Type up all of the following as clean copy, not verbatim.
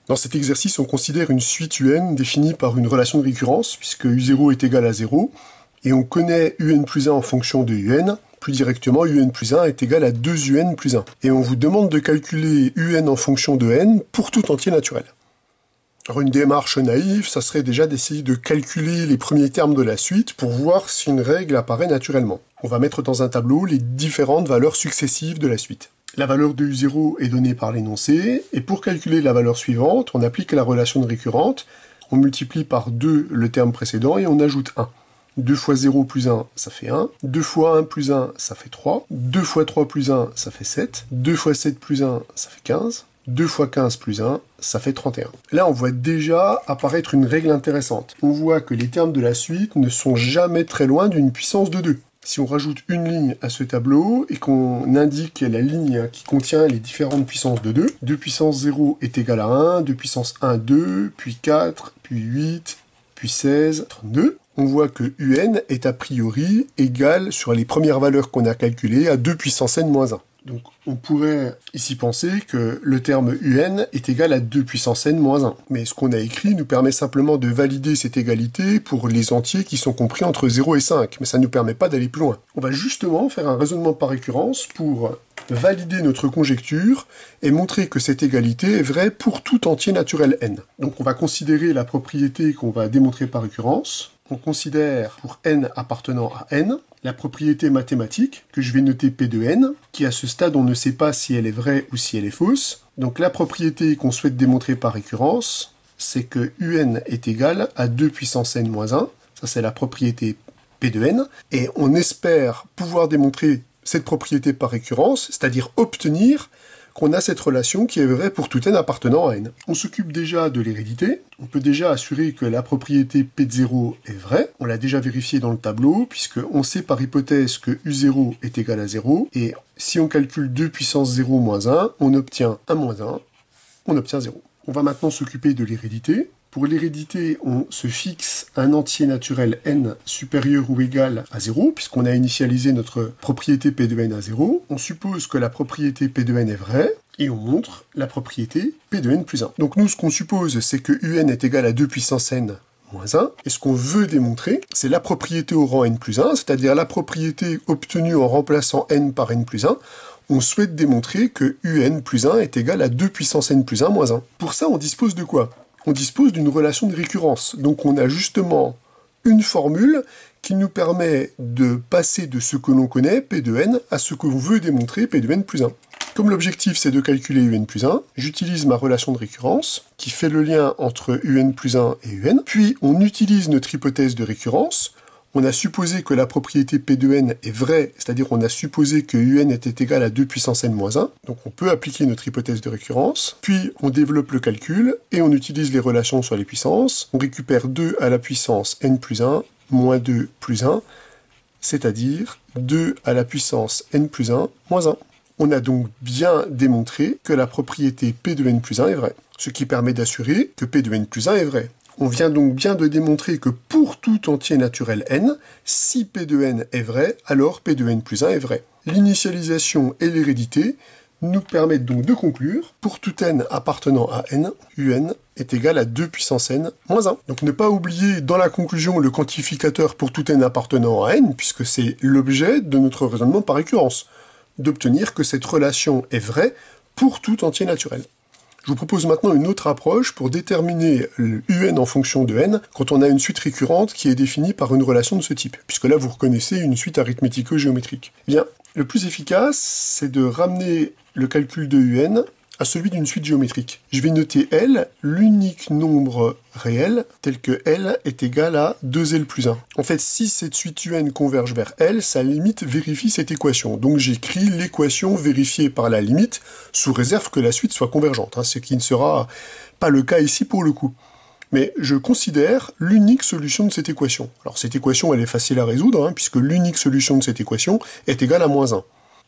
Dans cet exercice, on considère une suite UN définie par une relation de récurrence, puisque U0 est égal à 0, et on connaît UN plus 1 en fonction de UN, plus directement, UN plus 1 est égal à 2 UN plus 1. Et on vous demande de calculer UN en fonction de N pour tout entier naturel. Alors une démarche naïve, ça serait déjà d'essayer de calculer les premiers termes de la suite pour voir si une règle apparaît naturellement. On va mettre dans un tableau les différentes valeurs successives de la suite. La valeur de U0 est donnée par l'énoncé, et pour calculer la valeur suivante, on applique la relation de récurrente, on multiplie par 2 le terme précédent et on ajoute 1. 2 fois 0 plus 1, ça fait 1. 2 fois 1 plus 1, ça fait 3. 2 fois 3 plus 1, ça fait 7. 2 fois 7 plus 1, ça fait 15. 2 fois 15 plus 1, ça fait 31. Là, on voit déjà apparaître une règle intéressante. On voit que les termes de la suite ne sont jamais très loin d'une puissance de 2. Si on rajoute une ligne à ce tableau et qu'on indique la ligne qui contient les différentes puissances de 2, 2 puissance 0 est égal à 1, 2 puissance 1, 2, puis 4, puis 8, puis 16, 32. On voit que UN est a priori égal sur les premières valeurs qu'on a calculées à 2 puissance n moins 1. Donc on pourrait ici penser que le terme UN est égal à 2 puissance n moins 1. Mais ce qu'on a écrit nous permet simplement de valider cette égalité pour les entiers qui sont compris entre 0 et 5, mais ça ne nous permet pas d'aller plus loin. On va justement faire un raisonnement par récurrence pour valider notre conjecture et montrer que cette égalité est vraie pour tout entier naturel n. Donc on va considérer la propriété qu'on va démontrer par récurrence. On considère pour n appartenant à n la propriété mathématique, que je vais noter P de n, qui à ce stade on ne sait pas si elle est vraie ou si elle est fausse. Donc la propriété qu'on souhaite démontrer par récurrence, c'est que UN est égal à 2 puissance n moins 1, ça c'est la propriété P de n, et on espère pouvoir démontrer cette propriété par récurrence, c'est-à-dire obtenir qu'on a cette relation qui est vraie pour tout n appartenant à n. On s'occupe déjà de l'hérédité, on peut déjà assurer que la propriété P de 0 est vraie, on l'a déjà vérifié dans le tableau, puisqu'on sait par hypothèse que U0 est égal à 0, et si on calcule 2 puissance 0 moins 1, on obtient 1 moins 1, on obtient 0. On va maintenant s'occuper de l'hérédité. Pour l'hérédité, on se fixe un entier naturel n supérieur ou égal à 0, puisqu'on a initialisé notre propriété P de n à 0. On suppose que la propriété P de n est vraie, et on montre la propriété P de n plus 1. Donc nous, ce qu'on suppose, c'est que UN est égal à 2 puissance n moins 1, et ce qu'on veut démontrer, c'est la propriété au rang n plus 1, c'est-à-dire la propriété obtenue en remplaçant n par n plus 1. On souhaite démontrer que UN plus 1 est égal à 2 puissance n plus 1 moins 1. Pour ça, on dispose de quoi ? On dispose d'une relation de récurrence. Donc on a justement une formule qui nous permet de passer de ce que l'on connaît, P de n, à ce que l'on veut démontrer, P de n plus 1. Comme l'objectif c'est de calculer UN plus 1, j'utilise ma relation de récurrence, qui fait le lien entre UN plus 1 et UN, puis on utilise notre hypothèse de récurrence. On a supposé que la propriété P de n est vraie, c'est-à-dire on a supposé que UN était égal à 2 puissance n moins 1, donc on peut appliquer notre hypothèse de récurrence, puis on développe le calcul, et on utilise les relations sur les puissances, on récupère 2 à la puissance n plus 1, moins 2 plus 1, c'est-à-dire 2 à la puissance n plus 1, moins 1. On a donc bien démontré que la propriété P de n plus 1 est vraie, ce qui permet d'assurer que P de n plus 1 est vrai. On vient donc bien de démontrer que pour tout entier naturel n, si P de n est vrai, alors P de n plus 1 est vrai. L'initialisation et l'hérédité nous permettent donc de conclure, pour tout n appartenant à n, UN est égal à 2 puissance n moins 1. Donc ne pas oublier dans la conclusion le quantificateur pour tout n appartenant à n, puisque c'est l'objet de notre raisonnement par récurrence, d'obtenir que cette relation est vraie pour tout entier naturel. Je vous propose maintenant une autre approche pour déterminer le UN en fonction de n quand on a une suite récurrente qui est définie par une relation de ce type, puisque là vous reconnaissez une suite arithmético-géométrique. Eh bien, le plus efficace, c'est de ramener le calcul de UN à celui d'une suite géométrique. Je vais noter L, l'unique nombre réel, tel que L est égal à 2L plus 1. En fait, si cette suite UN converge vers L, sa limite vérifie cette équation. Donc j'écris l'équation vérifiée par la limite, sous réserve que la suite soit convergente, ce qui ne sera pas le cas ici pour le coup. Mais je considère l'unique solution de cette équation. Alors cette équation, elle est facile à résoudre, puisque l'unique solution de cette équation est égale à moins 1.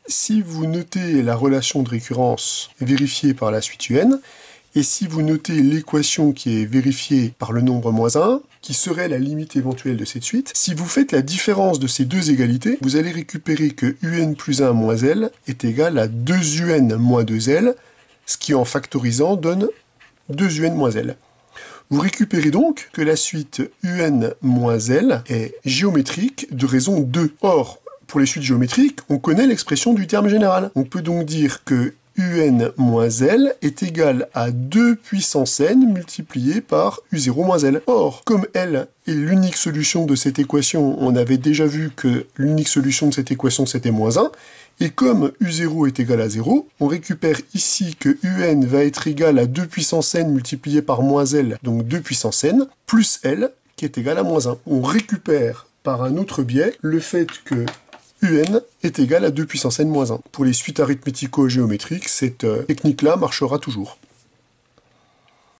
Si vous notez la relation de récurrence vérifiée par la suite UN, et si vous notez l'équation qui est vérifiée par le nombre moins 1, qui serait la limite éventuelle de cette suite, si vous faites la différence de ces deux égalités, vous allez récupérer que UN plus 1 moins L est égal à 2UN moins 2L, ce qui en factorisant donne 2un moins L. Vous récupérez donc que la suite un moins L est géométrique de raison 2. Or, pour les suites géométriques, on connaît l'expression du terme général. On peut donc dire que un moins L est égal à 2 puissance n multiplié par u0 moins L. Or, comme L est l'unique solution de cette équation, on avait déjà vu que l'unique solution de cette équation c'était moins 1, et comme u0 est égal à 0, on récupère ici que un va être égal à 2 puissance n multiplié par moins L, donc 2 puissance n, plus L, qui est égal à moins 1. On récupère par un autre biais le fait que un est égal à 2 puissance n moins 1. Pour les suites arithmético-géométriques, cette technique-là marchera toujours.